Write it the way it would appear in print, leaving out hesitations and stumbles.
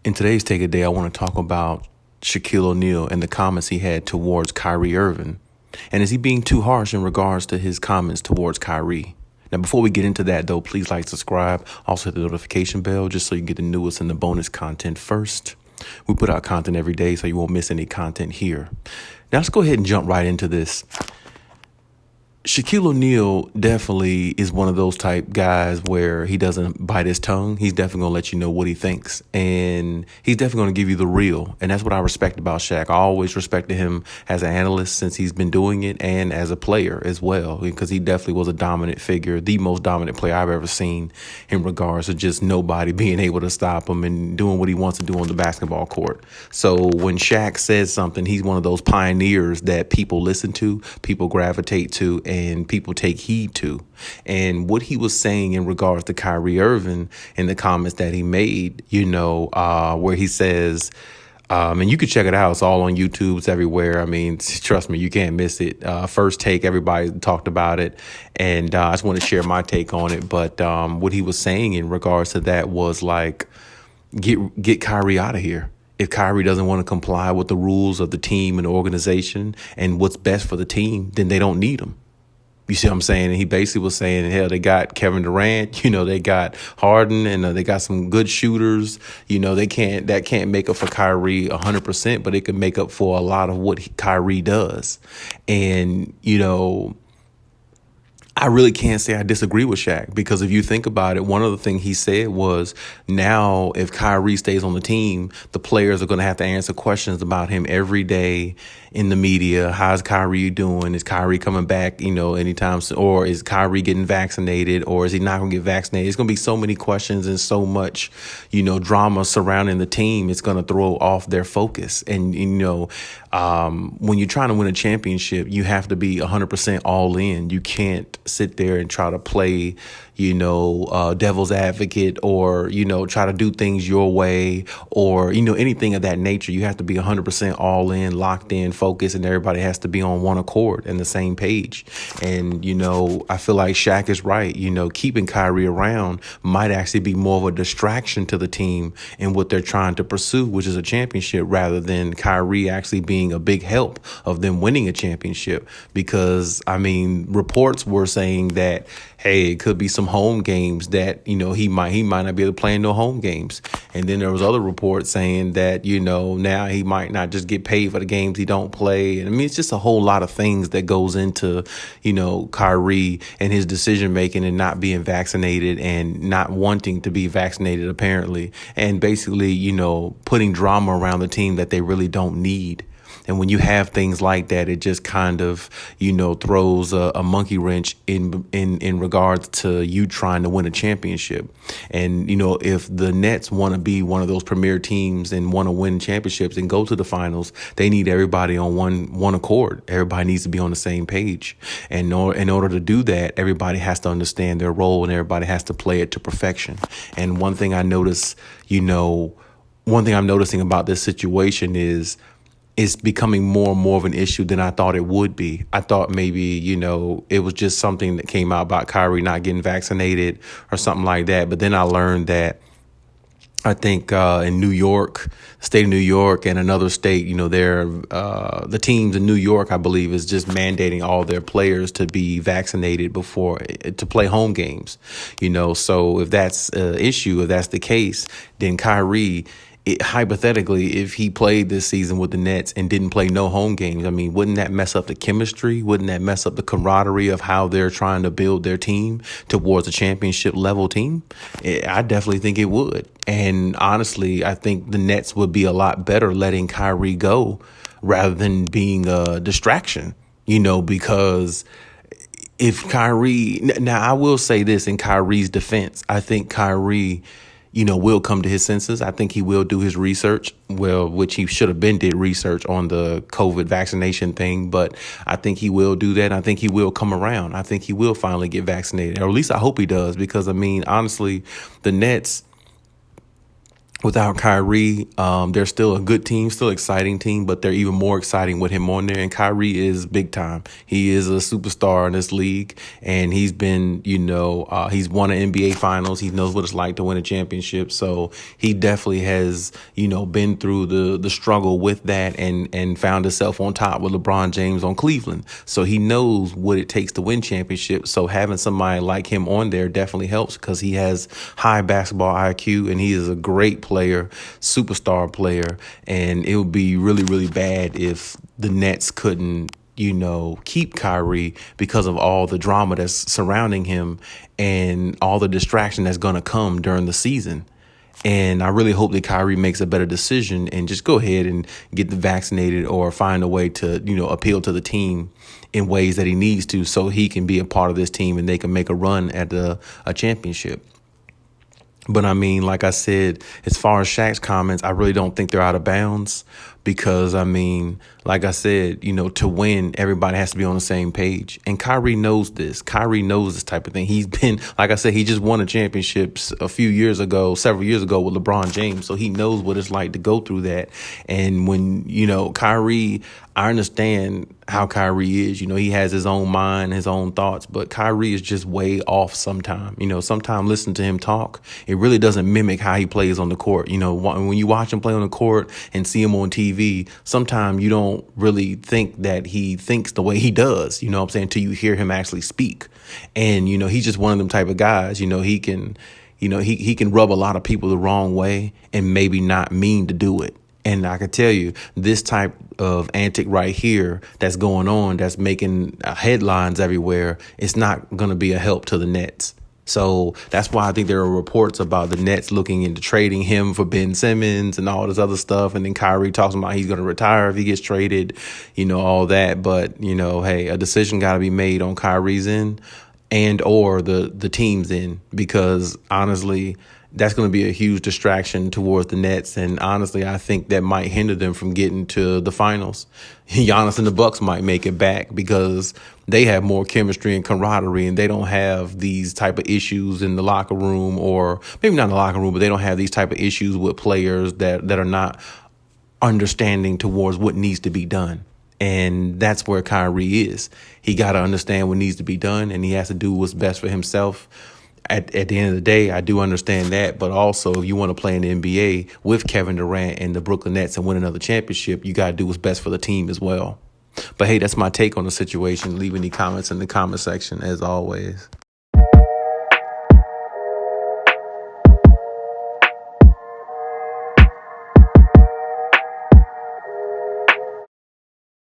In today's Take a Day, I want to talk about Shaquille O'Neal and the comments he had towards Kyrie Irving. And is he being too harsh in regards to his comments towards Kyrie? Now, before we get into that, though, please like, subscribe, also hit the notification bell just so you get the newest and the bonus content first. We put out content every day, so you won't miss any content here. Now, let's go ahead and jump right into this. Shaquille O'Neal definitely is one of those type guys where he doesn't bite his tongue. He's definitely going to let you know what he thinks. And he's definitely going to give you the real. And that's what I respect about Shaq. I always respected him as an analyst since he's been doing it and as a player as well, because he definitely was a dominant figure, the most dominant player I've ever seen in regards to just nobody being able to stop him and doing what he wants to do on the basketball court. So when Shaq says something, he's one of those pioneers that people listen to, people gravitate to, and people take heed to. And what he was saying in regards to Kyrie Irving in the comments that he made, where he says, and you can check it out. It's all on YouTube. It's everywhere. I mean, trust me, you can't miss it. First Take, everybody talked about it. And I just want to share my take on it. But what he was saying in regards to that was like, get Kyrie out of here. If Kyrie doesn't want to comply with the rules of the team and the organization and what's best for the team, then they don't need him. You see what I'm saying? And he basically was saying, hell, they got Kevin Durant, they got Harden, and they got some good shooters. That can't make up for Kyrie 100%, but it can make up for a lot of what Kyrie does. And, I really can't say I disagree with Shaq, because if you think about it, one of the things he said was, now if Kyrie stays on the team, the players are going to have to answer questions about him every day in the media. How's Kyrie doing? Is Kyrie coming back, anytime soon? Or is Kyrie getting vaccinated? Or is he not going to get vaccinated? It's going to be so many questions and so much, drama surrounding the team. It's going to throw off their focus. And, when you're trying to win a championship, you have to be 100% all in. You can't sit there and try to play, devil's advocate, or, try to do things your way, or, anything of that nature. You have to be 100% all in, locked in, focused, and everybody has to be on one accord and the same page. And, I feel like Shaq is right. Keeping Kyrie around might actually be more of a distraction to the team in what they're trying to pursue, which is a championship, rather than Kyrie actually being a big help of them winning a championship. Because, reports were saying that, hey, it could be some home games that, he might not be able to play in no home games. And then there was other reports saying that, now he might not just get paid for the games he don't play. And it's just a whole lot of things that goes into, Kyrie and his decision making and not being vaccinated and not wanting to be vaccinated, apparently. And basically, putting drama around the team that they really don't need. And when you have things like that, it just kind of, throws a monkey wrench in regards to you trying to win a championship. And, if the Nets want to be one of those premier teams and want to win championships and go to the finals, they need everybody on one accord. Everybody needs to be on the same page. And in order to do that, everybody has to understand their role and everybody has to play it to perfection. And one thing I'm noticing about this situation is, it's becoming more and more of an issue than I thought it would be. I thought maybe, it was just something that came out about Kyrie not getting vaccinated or something like that. But then I learned that I think in New York, state of New York, and another state, the teams in New York, I believe, is just mandating all their players to be vaccinated before to play home games. So if that's an issue, if that's the case, then Kyrie, hypothetically, if he played this season with the Nets and didn't play no home games, wouldn't that mess up the chemistry? Wouldn't that mess up the camaraderie of how they're trying to build their team towards a championship level team? I definitely think it would. And honestly, I think the Nets would be a lot better letting Kyrie go rather than being a distraction, because if Kyrie, now I will say this in Kyrie's defense, I think Kyrie, will come to his senses. I think he will do his research, which he should have did research on the COVID vaccination thing. But I think he will do that. I think he will come around. I think he will finally get vaccinated, or at least I hope he does, because honestly, the Nets, Without Kyrie, they're still a good team, still exciting team, but they're even more exciting with him on there. And Kyrie is big time. He is a superstar in this league, and he's been, he's won an NBA Finals. He knows what it's like to win a championship. So he definitely has, been through the struggle with that and found himself on top with LeBron James on Cleveland. So he knows what it takes to win championships. So having somebody like him on there definitely helps because he has high basketball IQ and he is a great player, superstar player, and it would be really, really bad if the Nets couldn't, keep Kyrie because of all the drama that's surrounding him and all the distraction that's going to come during the season. And I really hope that Kyrie makes a better decision and just go ahead and get vaccinated or find a way to, appeal to the team in ways that he needs to so he can be a part of this team and they can make a run at a championship. But I mean, like I said, as far as Shaq's comments, I really don't think they're out of bounds because, I mean, like I said, to win, everybody has to be on the same page. And Kyrie knows this. Kyrie knows this type of thing. He's been, like I said, he just won a championship several years ago with LeBron James. So he knows what it's like to go through that. And when, Kyrie, I understand how Kyrie is. He has his own mind, his own thoughts, but Kyrie is just way off sometimes. Sometimes listen to him talk. It really doesn't mimic how he plays on the court. When you watch him play on the court and see him on TV, sometimes you don't really think that he thinks the way he does, until you hear him actually speak. And, he's just one of them type of guys, he can, he can rub a lot of people the wrong way and maybe not mean to do it. And I can tell you this type of antic right here that's going on, that's making headlines everywhere, it's not going to be a help to the Nets. So that's why I think there are reports about the Nets looking into trading him for Ben Simmons and all this other stuff. And then Kyrie talks about he's going to retire if he gets traded, all that. But, hey, a decision got to be made on Kyrie's end and or the team's end, because honestly, that's going to be a huge distraction towards the Nets. And honestly, I think that might hinder them from getting to the finals. Giannis and the Bucks might make it back because they have more chemistry and camaraderie and they don't have these type of issues in the locker room, or maybe not in the locker room, but they don't have these type of issues with players that are not understanding towards what needs to be done. And that's where Kyrie is. He got to understand what needs to be done and he has to do what's best for himself. At the end of the day, I do understand that. But also, if you want to play in the NBA with Kevin Durant and the Brooklyn Nets and win another championship, you got to do what's best for the team as well. But hey, that's my take on the situation. Leave any comments in the comment section as always.